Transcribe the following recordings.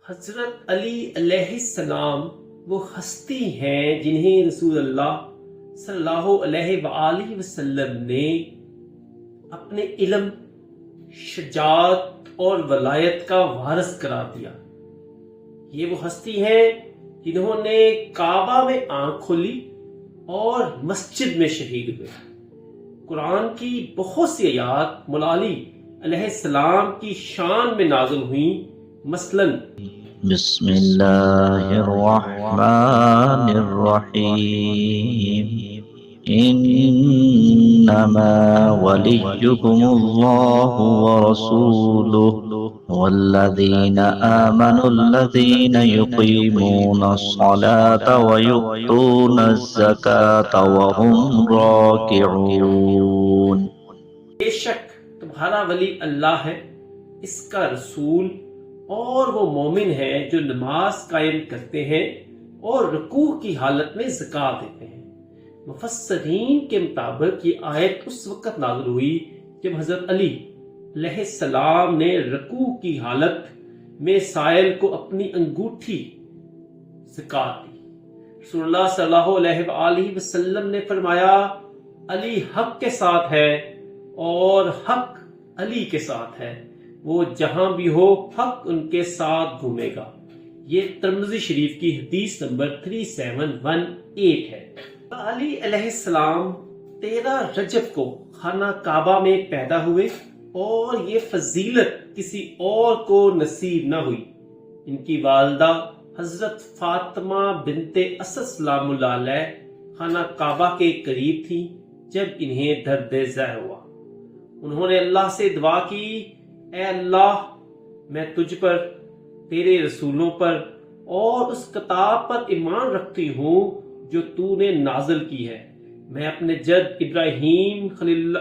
حضرت علی علیہ السلام وہ ہستی ہیں جنہیں رسول اللہ صلی اللہ علیہ وآلہ وسلم نے اپنے علم، شجاعت اور ولایت کا وارث قرار دیا۔ یہ وہ ہستی ہیں جنہوں نے کعبہ میں آنکھ کھولی اور مسجد میں شہید ہوئے۔ قرآن کی بہت سی آیات مولا علی علیہ السلام کی شان میں نازل ہوئیں، مثلاً بسم اللہ الرحمن الرحیم انما ولیکم اللہ ورسولہ والذین آمنوا الذین یقیمون الصلاة ویؤتون الزکاة وهم راکعون۔ بے شک تمہارا ولی اللہ ہے، اس کا رسول اور وہ مومن ہیں جو نماز قائم کرتے ہیں اور رکوع کی حالت میں زکوٰۃ دیتے ہیں۔ مفسرین کے مطابق یہ آیت اس وقت نازل ہوئی جب حضرت علی علیہ السلام نے رکوع کی حالت میں سائل کو اپنی انگوٹھی زکوٰۃ دی۔ رسول اللہ صلی اللہ علیہ وآلہ وسلم نے فرمایا، علی حق کے ساتھ ہے اور حق علی کے ساتھ ہے، وہ جہاں بھی ہو حق ان کے ساتھ گھومے گا۔ یہ ترمذی شریف کی حدیث نمبر 3718 ہے۔ علی علیہ السلام 13 رجب کو خانہ کعبہ میں پیدا ہوئے اور یہ فضیلت کسی اور کو نصیب نہ ہوئی۔ ان کی والدہ حضرت فاطمہ بنت اسد سلام اللہ علیہ خانہ کعبہ کے قریب تھی جب انہیں درد ذہ ہوا۔ انہوں نے اللہ سے دعا کی، اے اللہ، میں تجھ پر، تیرے رسولوں پر اور اس کتاب پر ایمان رکھتی ہوں جو تو نے نازل کی ہے۔ میں اپنے جد ابراہیم خلیل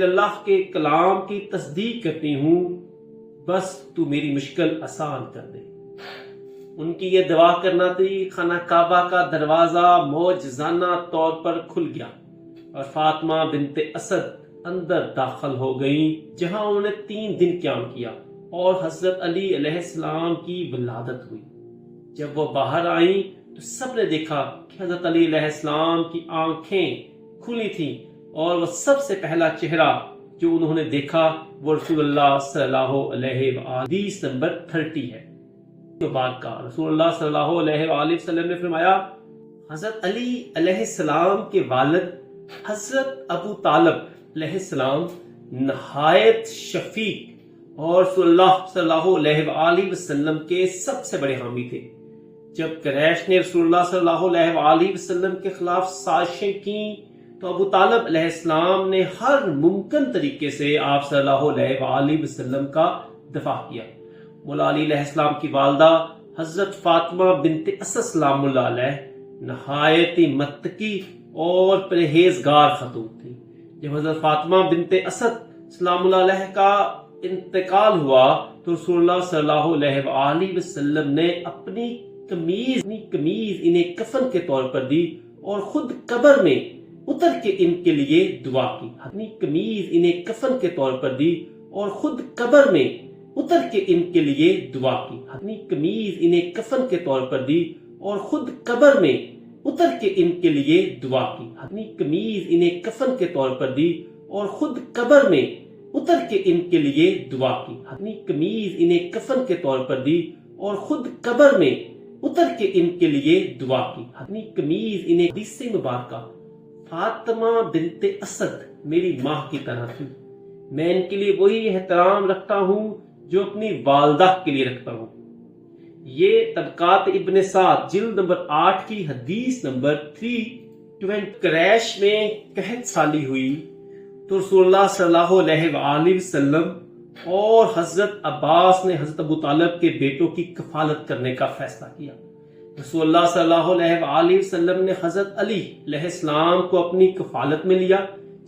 اللہ کے کلام کی تصدیق کرتی ہوں، بس تو میری مشکل آسان کر دے۔ ان کی یہ دعا کرنا تھی، خانہ کعبہ کا دروازہ معجزانہ طور پر کھل گیا اور فاطمہ بنت اسد اندر داخل ہو گئیں، جہاں انہوں نے 3 دن قیام کیا اور حضرت علی علیہ السلام کی ولادت ہوئی۔ جب وہ باہر آئیں تو سب نے دیکھا کہ حضرت علی علیہ السلام کی آنکھیں کھلی تھیں اور وہ سب سے پہلا چہرہ جو انہوں نے دیکھا وہ رسول اللہ صلی اللہ علیہ وآلہ حدیث نمبر 30 ہے۔ مبارکہ رسول اللہ صلی اللہ علیہ وآلہ وسلم نے فرمایا، حضرت علی علیہ السلام کے والد حضرت ابو طالب علیہ السلام نہایت شفیق اور رسول اللہ صلی اللہ علیہ وآلہ وسلم کے سب سے بڑے حامی تھے۔ جب قریش نے رسول اللہ صلی اللہ علیہ وآلہ وسلم کے خلاف سازشیں کیں تو ابو طالب علیہ السلام نے ہر ممکن طریقے سے آپ صلی اللہ علیہ وآلہ وسلم کا دفاع کیا۔ مولا علی علیہ السلام کی والدہ حضرت فاطمہ بنت اسد سلام اللہ علیہ نہایت متقی اور پرہیزگار خاتون تھی۔ جب حضرت فاطمہ بنت اسد سلام اللہ علیہ کا انتقال ہوا تو رسول اللہ صلی اللہ علیہ وآلہ وسلم نے اپنی قمیض انہیں کفن کے طور پر دی اور خود قبر میں اتر کے ان کے لیے دعا کی۔ اپنی قمیض انہیں کفن کے طور پر دی اور خود قبر میں اتر کے ان کے لیے دعا کی۔ اپنی قمیض انہیں کفن کے طور پر دی اور خود قبر میں اتر کے ان کے لیے دعا کی۔ اپنی قمیض انہیں کفن کے طور پر دی اور خود قبر میں اتر کے ان کے لیے دعا کی۔ اپنی قمیض انہیں کفن کے طور پر دی اور خود قبر میں اتر کے ان کے لیے دعا کی۔ اپنی قمیض انہیں حدیث مبارکہ، فاطمہ بنت اسد میری ماں کی طرح تھی، میں ان کے لیے وہی احترام رکھتا ہوں جو اپنی والدہ کے لیے رکھتا ہوں۔ یہ طبقات ابن سعد جلد نمبر 8 کی حدیث نمبر 320۔ قریش میں قحط سالی ہوئی تو رسول اللہ صلی اللہ علیہ وآلہ وسلم اور حضرت عباس نے حضرت ابو طالب کے بیٹوں کی کفالت کرنے کا فیصلہ کیا۔ رسول اللہ صلی اللہ علیہ وآلہ وسلم نے حضرت علی علیہ السلام کو اپنی کفالت میں لیا،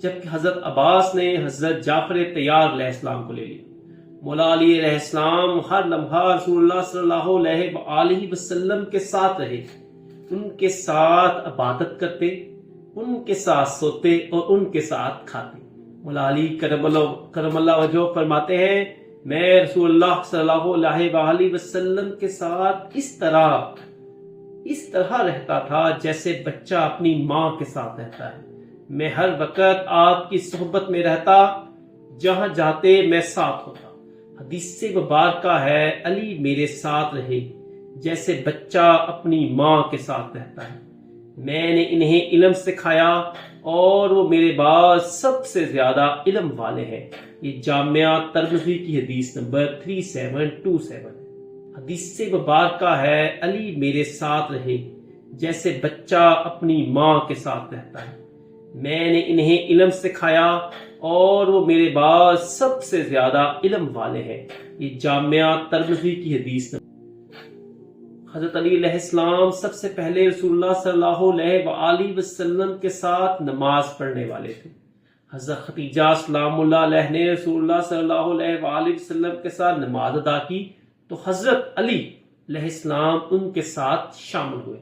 جبکہ حضرت عباس نے حضرت جعفر طیار علیہ السلام کو لے لیا۔ مولا علی علیہ السلام ہر لمحہ رسول اللہ صلی اللہ علیہ وآلہ وسلم کے ساتھ رہے، ان کے ساتھ عبادت کرتے، ان کے ساتھ سوتے اور ان کے ساتھ کھاتے۔ مولا علی کرم اللہ وجہہ فرماتے ہیں میں رسول اللہ صلی اللہ علیہ وآلہ وسلم کے ساتھ اس طرح رہتا تھا جیسے بچہ اپنی ماں کے ساتھ رہتا ہے۔ میں ہر وقت آپ کی صحبت میں رہتا، جہاں جاتے میں ساتھ ہوتا۔ حدیث مبارکہ ہے، علی میرے ساتھ رہے جیسے بچہ اپنی ماں کے ساتھ رہتا ہے۔ میں نے انہیں علم سکھایا اور وہ میرے بعد سب سے زیادہ علم والے ہیں۔ یہ جامعہ ترمذی کی حدیث نمبر 3727 ہے۔ حدیث مبارکہ ہے، علی میرے ساتھ رہے جیسے بچہ اپنی ماں کے ساتھ رہتا ہے۔ میں نے انہیں علم سکھایا اور وہ میرے بعد سب سے زیادہ علم والے ہیں۔ یہ جامعہ ترمذی کی حدیث نمبر۔ حضرت علی علیہ السلام سب سے پہلے رسول اللہ صلی اللہ علیہ وآلہ وسلم کے ساتھ نماز پڑھنے والے تھے۔ حضرت خدیجہ سلام اللہ علیہ نے رسول اللہ صلی اللہ علیہ وآلہ وسلم کے ساتھ نماز ادا کی تو حضرت علی علیہ السلام ان کے ساتھ شامل ہوئے۔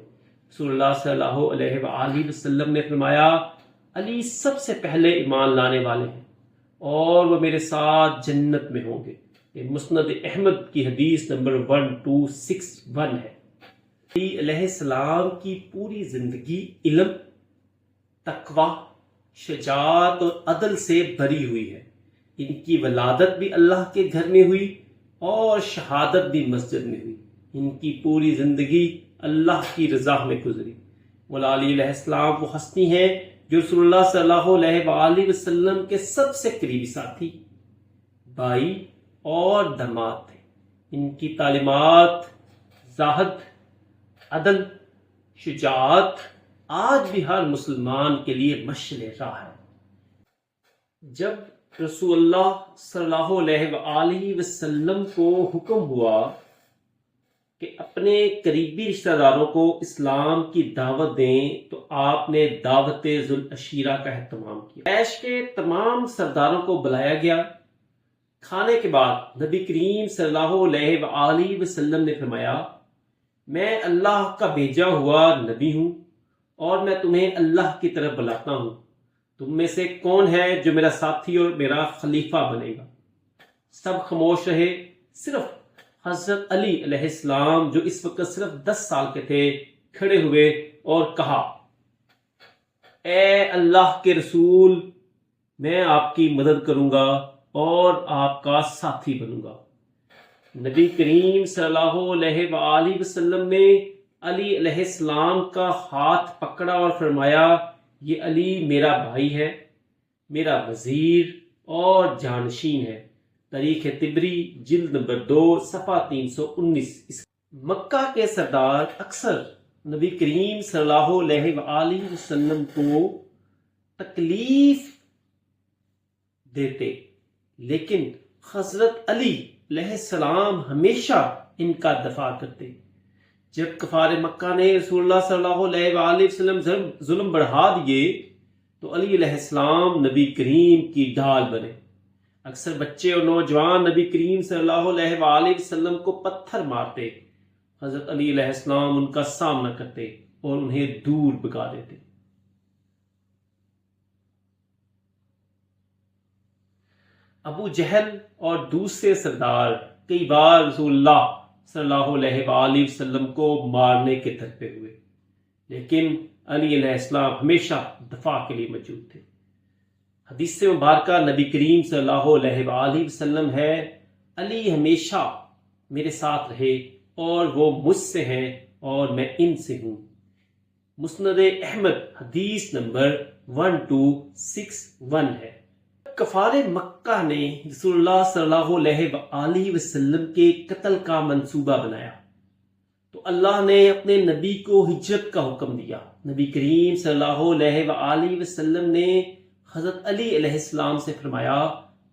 رسول اللہ صلی اللہ علیہ وآلہ وسلم نے فرمایا، علی سب سے پہلے ایمان لانے والے ہیں اور وہ میرے ساتھ جنت میں ہوں گے۔ یہ مسند احمد کی حدیث نمبر 1261 ہے۔ علی علیہ السلام کی پوری زندگی علم، تقوی، شجاعت اور عدل سے بھری ہوئی ہے۔ ان کی ولادت بھی اللہ کے گھر میں ہوئی اور شہادت بھی مسجد میں ہوئی۔ ان کی پوری زندگی اللہ کی رضا میں گزری۔ مولا علی علیہ السلام وہ ہستی ہیں جو رسول اللہ صلی اللہ علیہ وآلہ وسلم کے سب سے قریبی ساتھی، بھائی اور داماد تھے۔ ان کی تعلیمات، زاہد، عدل، شجاعت آج بھی ہر مسلمان کے لیے مشعل راہ ہے۔ جب رسول اللہ صلی اللہ علیہ وآلہ وسلم کو حکم ہوا کہ اپنے قریبی رشتہ داروں کو اسلام کی دعوت دیں تو آپ نے دعوت ذو العشیرہ کا اہتمام کیا۔ قریش کے تمام سرداروں کو بلایا گیا۔ کھانے کے بعد نبی کریم صلی اللہ علیہ وآلہ وسلم نے فرمایا، میں اللہ کا بھیجا ہوا نبی ہوں اور میں تمہیں اللہ کی طرف بلاتا ہوں۔ تم میں سے کون ہے جو میرا ساتھی اور میرا خلیفہ بنے گا؟ سب خاموش رہے، صرف حضرت علی علیہ السلام جو اس وقت صرف 10 سال کے تھے کھڑے ہوئے اور کہا، اے اللہ کے رسول، میں آپ کی مدد کروں گا اور آپ کا ساتھی بنوں گا۔ نبی کریم صلی اللہ علیہ وآلہ وسلم نے علی علیہ السلام کا ہاتھ پکڑا اور فرمایا، یہ علی میرا بھائی ہے، میرا وزیر اور جانشین ہے۔ تاریخ طبری جلد نمبر 2 صفحہ 319۔ مکہ کے سردار اکثر نبی کریم صلی اللہ علیہ وآلہ وسلم کو تکلیف دیتے، لیکن حضرت علی علیہ السلام ہمیشہ ان کا دفاع کرتے۔ جب کفار مکہ نے رسول اللہ صلی اللہ علیہ وآلہ وسلم ظلم بڑھا دیے تو علی علیہ السلام نبی کریم کی ڈھال بنے۔ اکثر بچے اور نوجوان نبی کریم صلی اللہ علیہ وآلہ وسلم کو پتھر مارتے، حضرت علی علیہ السلام ان کا سامنا کرتے اور انہیں دور بھگا دیتے۔ ابو جہل اور دوسرے سردار کئی بار رسول اللہ صلی اللہ علیہ وآلہ وسلم کو مارنے کے تھپے ہوئے، لیکن علی علیہ السلام ہمیشہ دفاع کے لیے موجود تھے۔ حدیث مبارکہ نبی کریم صلی اللہ علیہ وآلہ وسلم ہے، علی ہمیشہ میرے ساتھ رہے اور وہ مجھ سے ہیں اور میں ان سے ہوں۔ مسند احمد حدیث نمبر 1261 ہے۔ کفار مکہ نے رسول اللہ صلی اللہ علیہ وآلہ وسلم کے قتل کا منصوبہ بنایا تو اللہ نے اپنے نبی کو ہجرت کا حکم دیا۔ نبی کریم صلی اللہ علیہ وآلہ وسلم نے حضرت علی علیہ السلام سے فرمایا،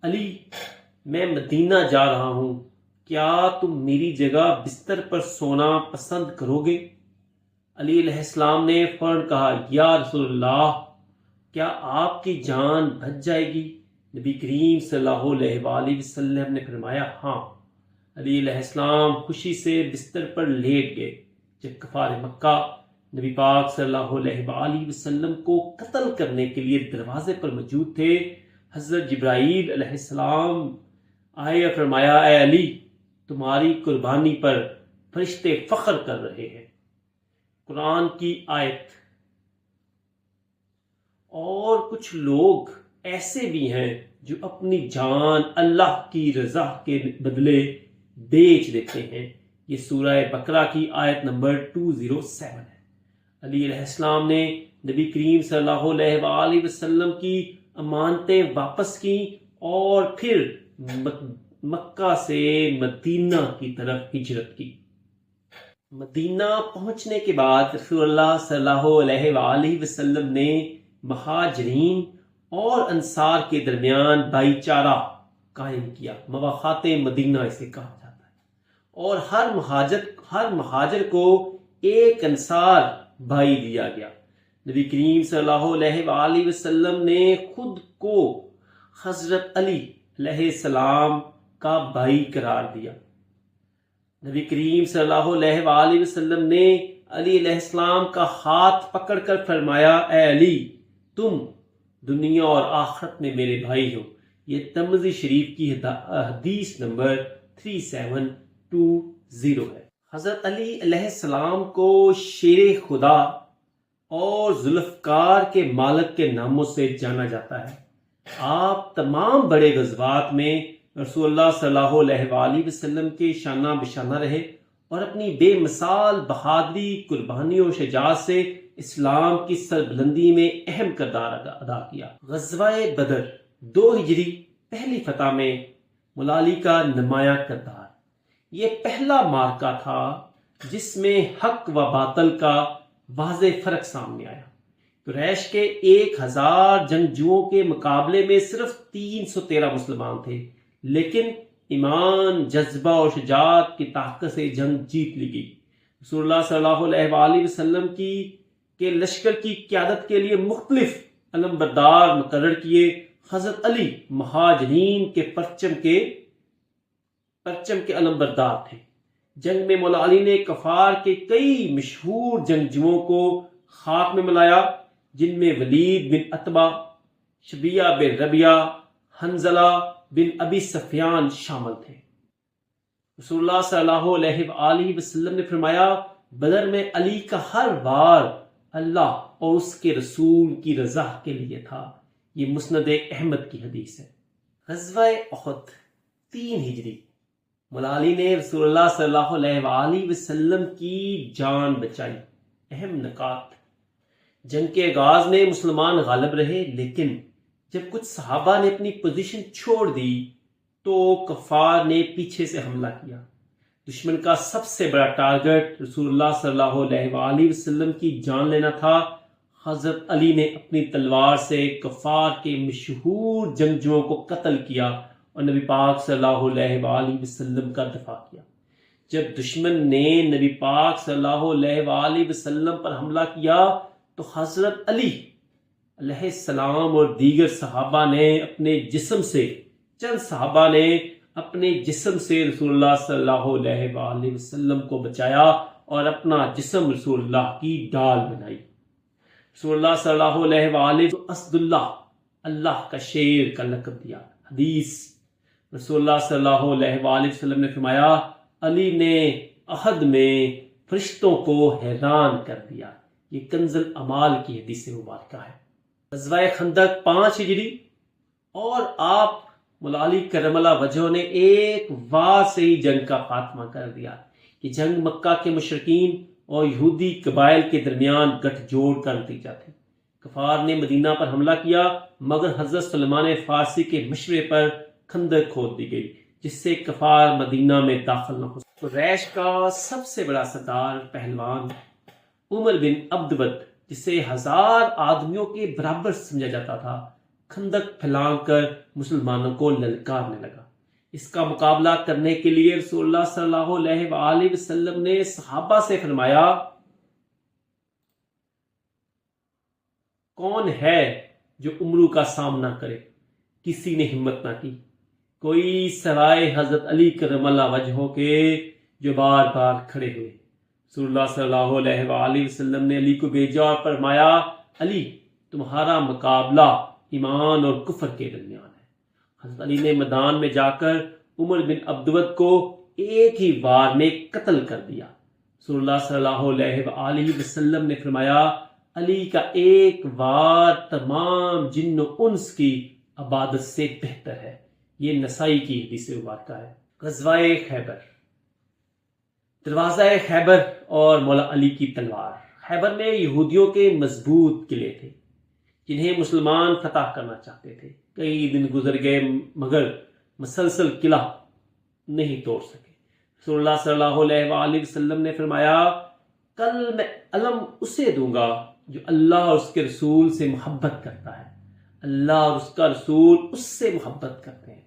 علی میں مدینہ جا رہا ہوں، کیا تم میری جگہ بستر پر سونا پسند کرو گے؟ علی علیہ السلام نے فوراً کہا، یا رسول اللہ، کیا آپ کی جان بچ جائے گی؟ نبی کریم صلی اللہ علیہ وآلہ وسلم نے فرمایا، ہاں۔ علی علیہ السلام خوشی سے بستر پر لیٹ گئے۔ جب کفار مکہ نبی پاک صلی اللہ علیہ وآلہ وسلم کو قتل کرنے کے لیے دروازے پر موجود تھے، حضرت جبرائیل علیہ السلام آئے اور فرمایا اے علی تمہاری قربانی پر فرشتے فخر کر رہے ہیں۔ قرآن کی آیت۔ اور کچھ لوگ ایسے بھی ہیں جو اپنی جان اللہ کی رضا کے بدلے بیچ دیتے ہیں۔ یہ سورہ بقرہ کی آیت نمبر 207 ہے۔ علی علیہ السلام نے نبی کریم صلی اللہ علیہ وآلہ وسلم کی امانتیں واپس کی اور پھر مکہ سے مدینہ کی طرف ہجرت کی۔ مدینہ پہنچنے کے بعد رسول اللہ صلی اللہ علیہ وآلہ وسلم نے مہاجرین اور انصار کے درمیان بھائی چارہ قائم کیا۔ مواخات مدینہ اسے کہا جاتا ہے۔ اور ہر مہاجر کو ایک انصار بھائی دیا گیا۔ نبی کریم صلی اللہ علیہ وآلہ وسلم نے خود کو حضرت علی علیہ السلام کا بھائی قرار دیا۔ نبی کریم صلی اللہ علیہ وآلہ وسلم نے علی علیہ السلام کا ہاتھ پکڑ کر فرمایا اے علی تم دنیا اور آخرت میں میرے بھائی ہو۔ یہ ترمذی شریف کی حدیث نمبر 3720 ہے۔ حضرت علی علیہ السلام کو شیر خدا اور ذوالفقار کے مالک کے ناموں سے جانا جاتا ہے۔ آپ تمام بڑے غزوات میں رسول اللہ صلی اللہ علیہ وآلہ وسلم کے شانہ بشانہ رہے اور اپنی بے مثال بہادری، قربانی اور شجاعت سے اسلام کی سربلندی میں اہم کردار ادا کیا۔ غزوہ بدر 2 ہجری پہلی فتح میں مولا علی کا نمایاں کردار۔ یہ پہلا معرکہ تھا جس میں حق و باطل کا واضح فرق سامنے آیا۔ قریش کے 1000 جنگجوؤں کے مقابلے میں صرف 313 مسلمان تھے، لیکن ایمان، جذبہ اور شجاعت کی طاقت سے جنگ جیت لی گئی۔ رسول اللہ صلی اللہ علیہ وآلہ وسلم کے لشکر کی قیادت کے لیے مختلف علمبردار مقرر کیے۔ حضرت علی مہاجرین کے پرچم کے علمبردار تھے۔ جنگ میں مولا علی نے کفار کے کئی مشہور جنگجوؤں کو خاک میں ملایا، جن میں ولید بن عتبہ، شبیہ بن ربیہ، حنظلہ بن ابی سفیان شامل تھے۔ رسول اللہ صلی اللہ علیہ وآلہ وسلم نے فرمایا بدر میں علی کا ہر وار اللہ اور اس کے رسول کی رضا کے لیے تھا۔ یہ مسند احمد کی حدیث ہے۔ غزوہ احد 3 ہجری مولا علی نے رسول اللہ صلی اللہ علیہ وآلہ وسلم کی جان بچائی۔ اہم نکات۔ جنگ کے آغاز میں مسلمان غالب رہے، لیکن جب کچھ صحابہ نے اپنی پوزیشن چھوڑ دی تو کفار نے پیچھے سے حملہ کیا۔ دشمن کا سب سے بڑا ٹارگٹ رسول اللہ صلی اللہ علیہ وآلہ وسلم کی جان لینا تھا۔ حضرت علی نے اپنی تلوار سے کفار کے مشہور جنگجوؤں کو قتل کیا اور نبی پاک صلی اللہ علیہ وآلہ وسلم کا دفاع کیا۔ جب دشمن نے نبی پاک صلی اللہ علیہ وآلہ وسلم پر حملہ کیا تو حضرت علی علیہ السلام اور دیگر صحابہ نے چند صحابہ نے اپنے جسم سے رسول اللہ صلی اللہ علیہ وآلہ وسلم کو بچایا اور اپنا جسم رسول اللہ کی ڈال بنائی۔ رسول اللہ صلی اللہ علیہ وآلہ اسد اللہ کا شیر کا لقب دیا۔ حدیث رسول اللہ صلی اللہ علیہ وآلہ وسلم نے فرمایا علی نے احد میں فرشتوں کو حیران کر دیا۔ یہ کنز الاعمال کی حدیث مبارکہ ہے۔ غزوہ خندق 5 ہجری اور آپ مولا علی کرم اللہ وجہہ نے ایک وار سے ہی جنگ کا خاتمہ کر دیا۔ یہ جنگ مکہ کے مشرکین اور یہودی قبائل کے درمیان گٹھ جوڑ کا نتیجہ تھی۔ کفار نے مدینہ پر حملہ کیا، مگر حضرت سلمان فارسی کے مشورے پر خندق کھود دی گئی، جس سے کفار مدینہ میں داخل نہ ہو سکے۔ قریش کا سب سے بڑا سردار پہلوان عمر بن عبدود، جسے 1000 آدمیوں کے برابر سمجھا جاتا تھا، خندق پھیلا کر مسلمانوں کو للکارنے لگا۔ اس کا مقابلہ کرنے کے لیے رسول اللہ صلی اللہ علیہ وآلہ وسلم نے صحابہ سے فرمایا کون ہے جو عمرو کا سامنا کرے؟ کسی نے ہمت نہ کی، کوئی سوائے حضرت علی کرم اللہ وجہہ کے، جو بار بار کھڑے ہوئے۔ رسول اللہ صلی اللہ علیہ وآلہ وسلم نے علی کو بھیجا اور فرمایا علی تمہارا مقابلہ ایمان اور کفر کے درمیان ہے۔ حضرت علی نے میدان میں جا کر عمر بن عبدود کو ایک ہی وار میں قتل کر دیا۔ رسول اللہ صلی اللہ علیہ وآلہ وسلم نے فرمایا علی کا ایک وار تمام جن و انس کی عبادت سے بہتر ہے۔ یہ نسائی کی حدیث مبارکہ ہے۔ غزوہ خیبر، دروازہ خیبر اور مولا علی کی تلوار۔ خیبر میں یہودیوں کے مضبوط قلعے تھے جنہیں مسلمان فتح کرنا چاہتے تھے۔ کئی دن گزر گئے مگر مسلسل قلعہ نہیں توڑ سکے۔ رسول اللہ صلی اللہ علیہ وآلہ وسلم نے فرمایا کل میں علم اسے دوں گا جو اللہ اور اس کے رسول سے محبت کرتا ہے، اللہ اور اس کا رسول اس سے محبت کرتے ہیں۔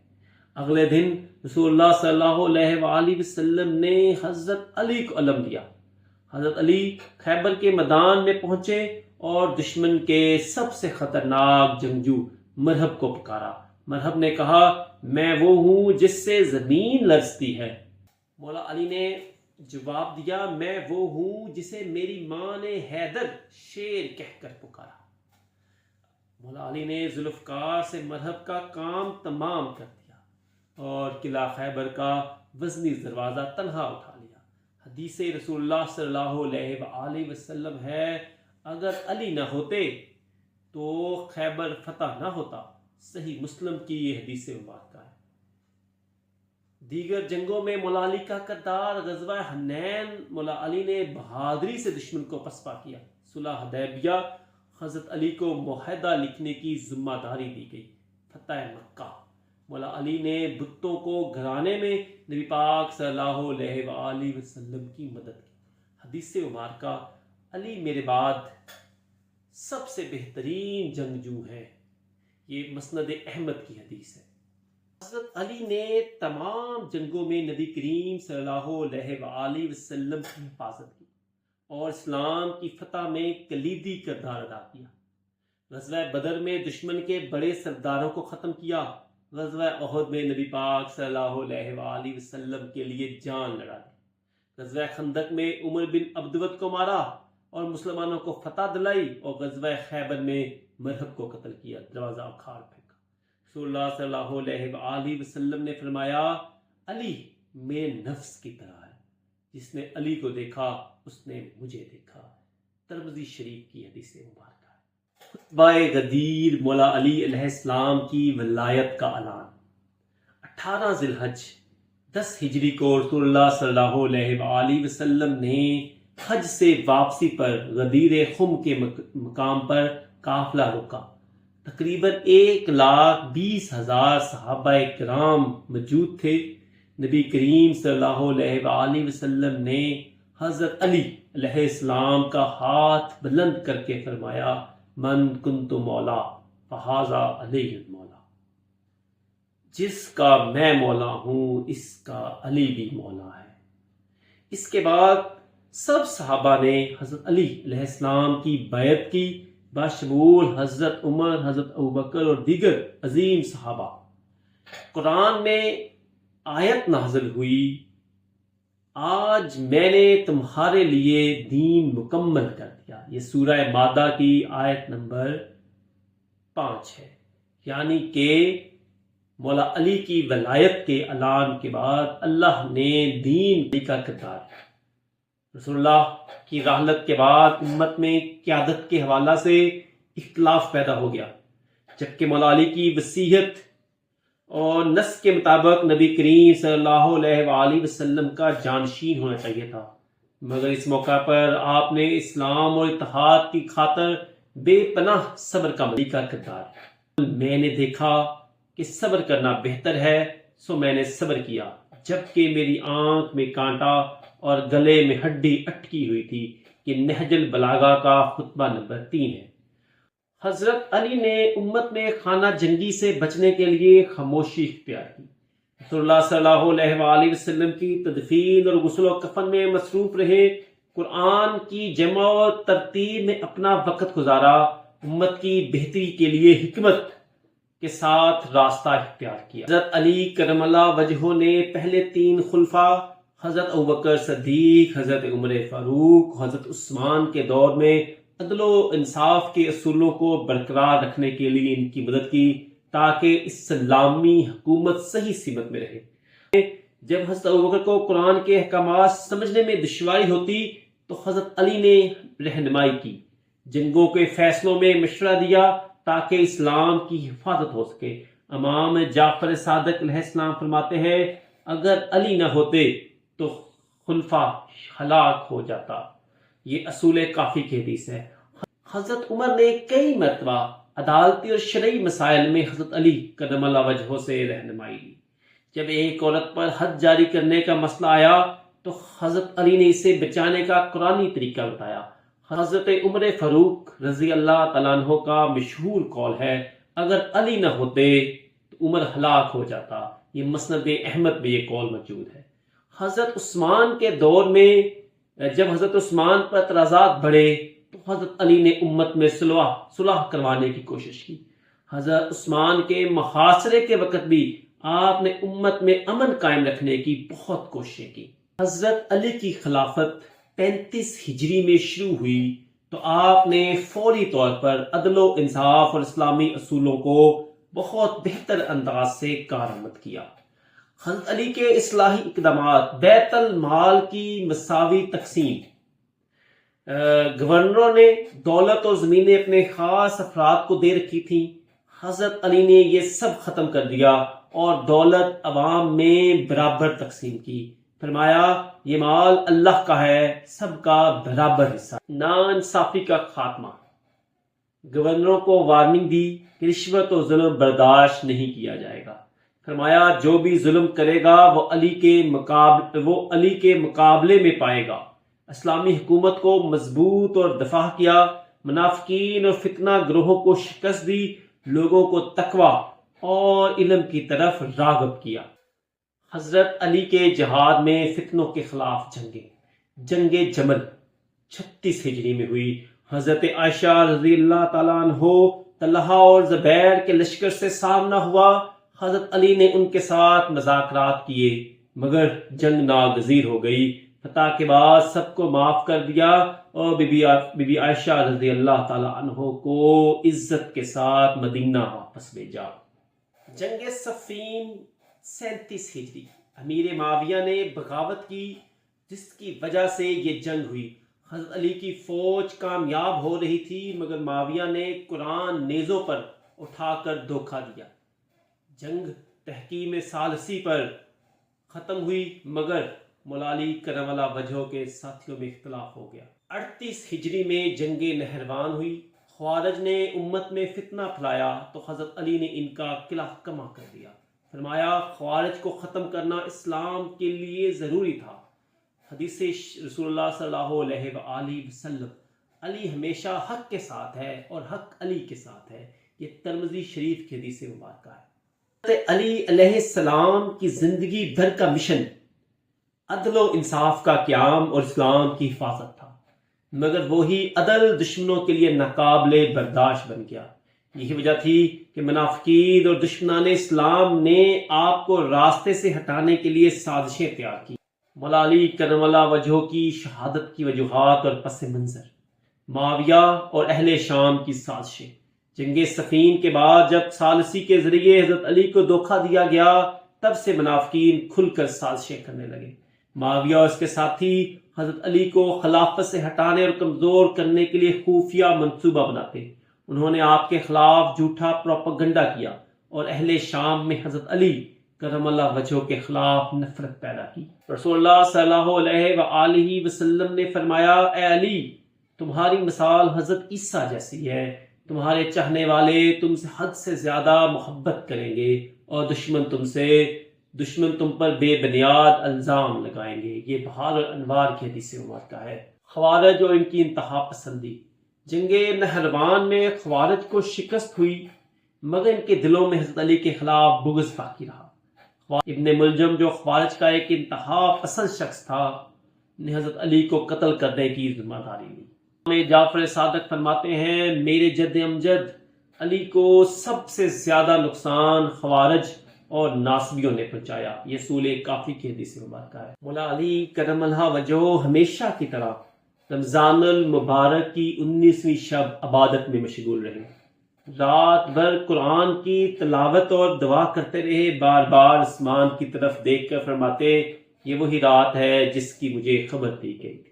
اگلے دن رسول اللہ صلی اللہ علیہ وآلہ وسلم نے حضرت علی کو علم دیا۔ حضرت علی خیبر کے میدان میں پہنچے اور دشمن کے سب سے خطرناک جنگجو مرہب کو پکارا۔ مرہب نے کہا میں وہ ہوں جس سے زمین لرزتی ہے۔ مولا علی نے جواب دیا میں وہ ہوں جسے میری ماں نے حیدر شیر کہہ کر پکارا۔ مولا علی نے ذوالفقار سے مرہب کا کام تمام کر دیا اور قلعہ خیبر کا وزنی دروازہ تنہا اٹھا لیا۔ حدیث رسول اللہ صلی اللہ علیہ وآلہ وسلم ہے اگر علی نہ ہوتے تو خیبر فتح نہ ہوتا۔ صحیح مسلم کی یہ حدیث مبارکہ ہے۔ دیگر جنگوں میں مولا علی کا کردار، غزوہ حنین مولا علی نے بہادری سے دشمن کو پسپا کیا۔ صلح حدیبیہ حضرت علی کو معاہدہ لکھنے کی ذمہ داری دی گئی۔ فتح مکہ مولا علی نے بتوں کو گھرانے میں نبی پاک صلی اللہ علیہ وآلہ وسلم کی مدد کی۔ حدیث مبارکہ علی میرے بعد سب سے بہترین جنگجو ہیں، یہ مسند احمد کی حدیث ہے۔ حضرت علی نے تمام جنگوں میں نبی کریم صلی اللہ علیہ وآلہ وسلم کی حفاظت کی اور اسلام کی فتح میں کلیدی کردار ادا کیا۔ غزوہ بدر میں دشمن کے بڑے سرداروں کو ختم کیا۔ غزوہ احد میں نبی پاک صلی اللہ علیہ وآلہ وسلم کے لیے جان لڑا دی۔ غزوہ خندق میں عمر بن عبدود کو مارا اور مسلمانوں کو فتح دلائی، اور غزوہ خیبر میں مرہب کو قتل کیا، دروازہ اکھاڑ پھینکا۔ رسول اللہ صلی اللہ علیہ وآلہ وسلم نے فرمایا علی میرے نفس کی طرح ہے، جس نے علی کو دیکھا اس نے مجھے دیکھا۔ ترمذی شریف کی حدیث مبارکہ ہے۔ خطبہ غدیر مولا علی علیہ السلام کی ولایت کا اعلان۔ 18 ذی الحج 10 ہجری کو رسول اللہ صلی اللہ علیہ وآلہ وسلم نے حج سے واپسی پر غدیر خم کے مقام پر قافلہ روکا۔ تقریباً 1,20,000 صحابہ کرام موجود تھے۔ نبی کریم صلی اللہ علیہ وآلہ وسلم نے حضرت علی علیہ السلام کا ہاتھ بلند کر کے فرمایا من کنت مولا فہذا علی المولا، جس کا میں مولا ہوں اس کا علی بھی مولا ہے۔ اس کے بعد سب صحابہ نے حضرت علی علیہ السلام کی بیعت کی، بشمول حضرت عمر، حضرت ابوبکر اور دیگر عظیم صحابہ۔ قرآن میں آیت نازل ہوئی آج میں نے تمہارے لیے دین مکمل کر دیا۔ یہ سورہ مائدہ کی آیت نمبر 5 ہے، یعنی کہ مولا علی کی ولایت کے اعلان کے بعد اللہ نے دین کا کردار۔ رسول اللہ کی رحلت کے بعد امت میں قیادت کے حوالہ سے اختلاف پیدا ہو گیا، جبکہ مولا علی کی وصیت اور نص کے مطابق نبی کریم صلی اللہ علیہ وآلہ وسلم کا جانشین ہونا چاہیے تھا، مگر اس موقع پر آپ نے اسلام اور اتحاد کی خاطر بے پناہ صبر کا ملکہ کردار۔ میں نے دیکھا کہ صبر کرنا بہتر ہے سو میں نے صبر کیا، جبکہ میری آنکھ میں کانٹا اور گلے میں ہڈی اٹکی ہوئی تھی۔ کہ نہج البلاغہ کا خطبہ نمبر 3 ہے۔ حضرت علی نے امت میں خانہ جنگی سے بچنے کے لیے خاموشی اختیار کی۔ رسول اللہ صلی اللہ علیہ وآلہ وسلم کی تدفین اور غسل و کفن میں مصروف رہے، قرآن کی جمع و ترتیب میں اپنا وقت گزارا، امت کی بہتری کے لیے حکمت کے ساتھ راستہ اختیار کیا۔ حضرت علی کرم اللہ وجہہ نے پہلے 3 خلفاء حضرت ابوبکر صدیق، حضرت عمر فاروق، حضرت عثمان کے دور میں عدل و انصاف کے اصولوں کو برقرار رکھنے کے لیے ان کی مدد کی تاکہ اسلامی حکومت صحیح سمت میں رہے۔ جب حضرت ابوبکر کو قرآن کے احکامات سمجھنے میں دشواری ہوتی تو حضرت علی نے رہنمائی کی، جنگوں کے فیصلوں میں مشورہ دیا تاکہ اسلام کی حفاظت ہو سکے۔ امام جعفر صادق علیہ السلام فرماتے ہیں اگر علی نہ ہوتے تو خلفاء ہلاک ہو جاتا۔ یہ اصول کافی کی حدیث ہے۔ حضرت عمر نے کئی مرتبہ عدالتی اور شرعی مسائل میں حضرت علی کرم اللہ وجہہ سے رہنمائی لی۔ جب ایک عورت پر حد جاری کرنے کا مسئلہ آیا تو حضرت علی نے اسے بچانے کا قرآنی طریقہ بتایا۔ حضرت عمر فاروق رضی اللہ تعالیٰ عنہ کا مشہور قول ہے اگر علی نہ ہوتے تو عمر ہلاک ہو جاتا۔ یہ مسند احمد میں یہ قول موجود ہے۔ حضرت عثمان کے دور میں جب حضرت عثمان پر اعتراضات بڑھے تو حضرت علی نے امت میں صلح کروانے کی کوشش کی۔ حضرت عثمان کے محاصرے کے وقت بھی آپ نے امت میں امن قائم رکھنے کی بہت کوششیں کی۔ حضرت علی کی خلافت 35 ہجری میں شروع ہوئی تو آپ نے فوری طور پر عدل و انصاف اور اسلامی اصولوں کو بہت بہتر انداز سے کارآمد کیا۔ حضرت علی کے اصلاحی اقدامات، بیت المال کی مساوی تقسیم، گورنروں نے دولت اور زمینیں اپنے خاص افراد کو دے رکھی تھیں، حضرت علی نے یہ سب ختم کر دیا اور دولت عوام میں برابر تقسیم کی۔ فرمایا یہ مال اللہ کا ہے، سب کا برابر حصہ۔ ناانصافی کا خاتمہ، گورنروں کو وارننگ دی کہ رشوت و ظلم برداشت نہیں کیا جائے گا۔ فرمایا جو بھی ظلم کرے گا وہ علی کے مقابلے میں پائے گا۔ اسلامی حکومت کو مضبوط اور دفاع کیا، منافقین اور فتنہ گروہوں کو شکست دی، لوگوں کو تقوی اور علم کی طرف راغب کیا۔ حضرت علی کے جہاد میں فتنوں کے خلاف جنگ جمل 36 ہجری میں ہوئی۔ حضرت عائشہ رضی اللہ تعالیٰ عنہ، طلحہ اور زبیر کے لشکر سے سامنا ہوا۔ حضرت علی نے ان کے ساتھ مذاکرات کیے مگر جنگ ناگزیر ہو گئی۔ فتح کے بعد سب کو معاف کر دیا اور بی بی عائشہ رضی اللہ تعالیٰ عنہ کو عزت کے ساتھ مدینہ واپس بھیجا۔ جنگ صفین 37 ہجری، امیر معاویہ نے بغاوت کی جس کی وجہ سے یہ جنگ ہوئی۔ حضرت علی کی فوج کامیاب ہو رہی تھی مگر معاویہ نے قرآن نیزوں پر اٹھا کر دھوکہ دیا۔ جنگ تحکیم ثالثی پر ختم ہوئی مگر مولا علی کرم اللہ وجہہ کے ساتھیوں میں اختلاف ہو گیا۔ 38 ہجری میں جنگ نہروان ہوئی۔ خوارج نے امت میں فتنہ پھیلایا تو حضرت علی نے ان کا قلعہ کما کر دیا۔ فرمایا خوارج کو ختم کرنا اسلام کے لیے ضروری تھا۔ حدیث رسول اللہ صلی اللہ علیہ وآلہ وسلم، علی ہمیشہ حق کے ساتھ ہے اور حق علی کے ساتھ ہے۔ یہ ترمذی شریف کی حدیث مبارکہ ہے۔ حضرت علی علیہ السلام کی زندگی بھر کا مشن عدل و انصاف کا قیام اور اسلام کی حفاظت تھا، مگر وہی عدل دشمنوں کے لیے ناقابل برداشت بن گیا۔ یہی وجہ تھی کہ منافقین اور دشمنان اسلام نے آپ کو راستے سے ہٹانے کے لیے سازشیں تیار کی۔ مولا علی کرم اللہ وجہہ کی شہادت کی وجوہات اور پس منظر، معاویہ اور اہل شام کی سازشیں۔ جنگ صفین کے بعد جب ثالثی کے ذریعے حضرت علی کو دھوکہ دیا گیا تب سے منافقین کھل کر سازشیں کرنے لگے۔ معاویہ اور اس کے ساتھی حضرت علی کو خلافت سے ہٹانے اور کمزور کرنے کے لیے خفیہ منصوبہ بناتے۔ انہوں نے آپ کے خلاف جھوٹا پروپیگنڈا کیا اور اہل شام میں حضرت علی کرم اللہ وجہہ کے خلاف نفرت پیدا کی۔ رسول اللہ صلی اللہ علیہ وآلہ وسلم نے فرمایا اے علی، تمہاری مثال حضرت عیسیٰ جیسی ہے۔ تمہارے چاہنے والے تم سے حد سے زیادہ محبت کریں گے اور دشمن تم پر بے بنیاد الزام لگائیں گے۔ یہ بہار الانوار کی حدیث مبارکہ ہے۔ خوارج اور ان کی انتہا پسندی، جنگ نہروان میں خوارج کو شکست ہوئی مگر ان کے دلوں میں حضرت علی کے خلاف بغض باقی رہا۔ ابن ملجم جو خوارج کا ایک انتہا پسند شخص تھا نے حضرت علی کو قتل کرنے کی ذمہ داری لی۔ جعفر صادق فرماتے ہیں میرے جد امجد علی کو سب سے زیادہ نقصان خوارج اور ناصبیوں نے پہنچایا۔ یہ اصول کافی کی حدیث مبارکہ ہے۔ مولا علی کرم اللہ وجہہ ہمیشہ کی طرح رمضان المبارک کی 19ویں شب عبادت میں مشغول رہے۔ رات بھر قرآن کی تلاوت اور دعا کرتے رہے، بار بار آسمان کی طرف دیکھ کر فرماتے یہ وہی رات ہے جس کی مجھے خبر دی گئی تھی۔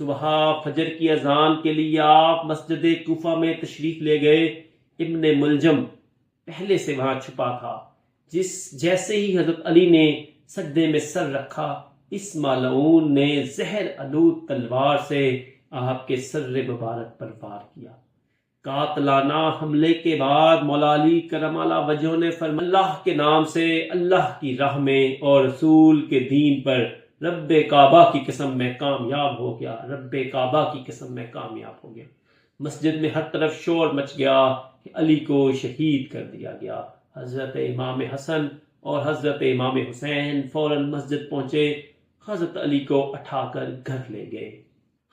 صبح فجر کی اذان کے لیے آپ مسجد کوفہ میں تشریف لے گئے۔ ابن ملجم پہلے سے وہاں چھپا تھا۔ جیسے ہی حضرت علی نے سجدے میں سر رکھا، اس مالعون نے زہر آلود تلوار سے آپ کے سر مبارک پر وار کیا۔ قاتلانہ حملے کے بعد مولا علی کرم اللہ وجہہ نے فرمایا اللہ کے نام سے، اللہ کی راہ میں اور رسول کے دین پر رب کعبہ کی قسم میں کامیاب ہو گیا، رب کعبہ کی قسم میں کامیاب ہو گیا۔ مسجد میں ہر طرف شور مچ گیا کہ علی کو شہید کر دیا گیا۔ حضرت امام حسن اور حضرت امام حسین فوراً مسجد پہنچے، حضرت علی کو اٹھا کر گھر لے گئے۔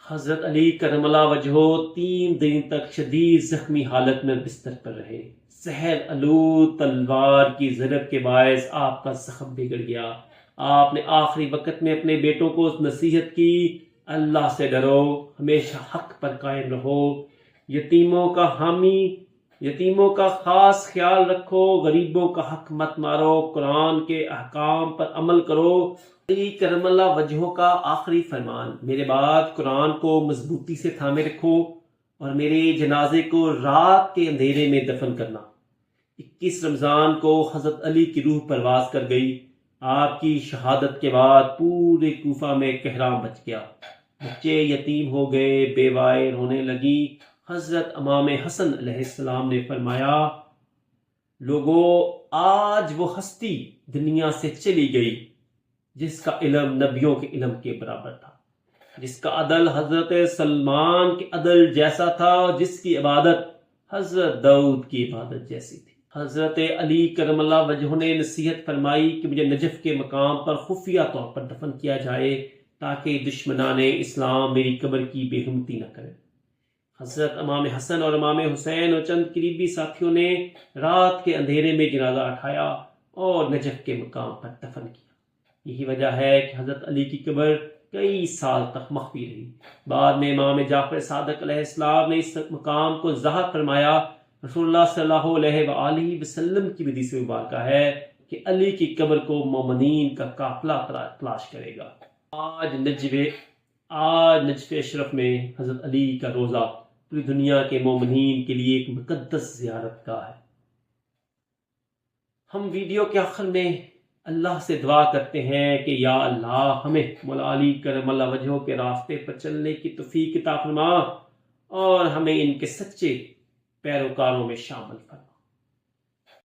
حضرت علی کرم اللہ وجہہ 3 دن تک شدید زخمی حالت میں بستر پر رہے۔ زہر آلود تلوار کی ضرب کے باعث آپ کا زخم بگڑ گیا۔ آپ نے آخری وقت میں اپنے بیٹوں کو نصیحت کی، اللہ سے ڈرو، ہمیشہ حق پر قائم رہو، یتیموں کا حامی، یتیموں کا خاص خیال رکھو، غریبوں کا حق مت مارو، قرآن کے احکام پر عمل کرو۔ علی کرم اللہ وجہہ کا آخری فرمان، میرے بعد قرآن کو مضبوطی سے تھامے رکھو اور میرے جنازے کو رات کے اندھیرے میں دفن کرنا۔ 21 رمضان کو حضرت علی کی روح پرواز کر گئی۔ آپ کی شہادت کے بعد پورے کوفہ میں قہرام مچ گیا، بچے یتیم ہو گئے، بیوائیں رونے لگی۔ حضرت امام حسن علیہ السلام نے فرمایا لوگوں، آج وہ ہستی دنیا سے چلی گئی جس کا علم نبیوں کے علم کے برابر تھا، جس کا عدل حضرت سلمان کے عدل جیسا تھا، جس کی عبادت حضرت داؤد کی عبادت جیسی تھی۔ حضرت علی کرم اللہ وجہہ نے نصیحت فرمائی کہ مجھے نجف کے مقام پر خفیہ طور پر دفن کیا جائے تاکہ دشمنان اسلام میری قبر کی بے حرمتی نہ کریں۔ حضرت امام حسن اور امام حسین اور چند قریبی ساتھیوں نے رات کے اندھیرے میں جنازہ اٹھایا اور نجف کے مقام پر دفن کیا۔ یہی وجہ ہے کہ حضرت علی کی قبر کئی سال تک مخفی رہی۔ بعد میں امام جعفر صادق علیہ السلام نے اس مقام کو ظاہر فرمایا۔ رسول اللہ صلی اللہ علیہ وآلہ وسلم کی حدیث مبارکہ ہے کہ علی کی قبر کو مومنین کا قافلہ تلاش کرے گا۔ آج نجف اشرف میں حضرت علی کا روزہ پوری دنیا کے مومنین کے لیے ایک مقدس زیارت گاہ ہے۔ ہم ویڈیو کے آخر میں اللہ سے دعا کرتے ہیں کہ یا اللہ ہمیں مولا علی کرم اللہ وجہہ کے راستے پر چلنے کی توفیق عطا فرما اور ہمیں ان کے سچے پیروکاروں میں شامل فرما۔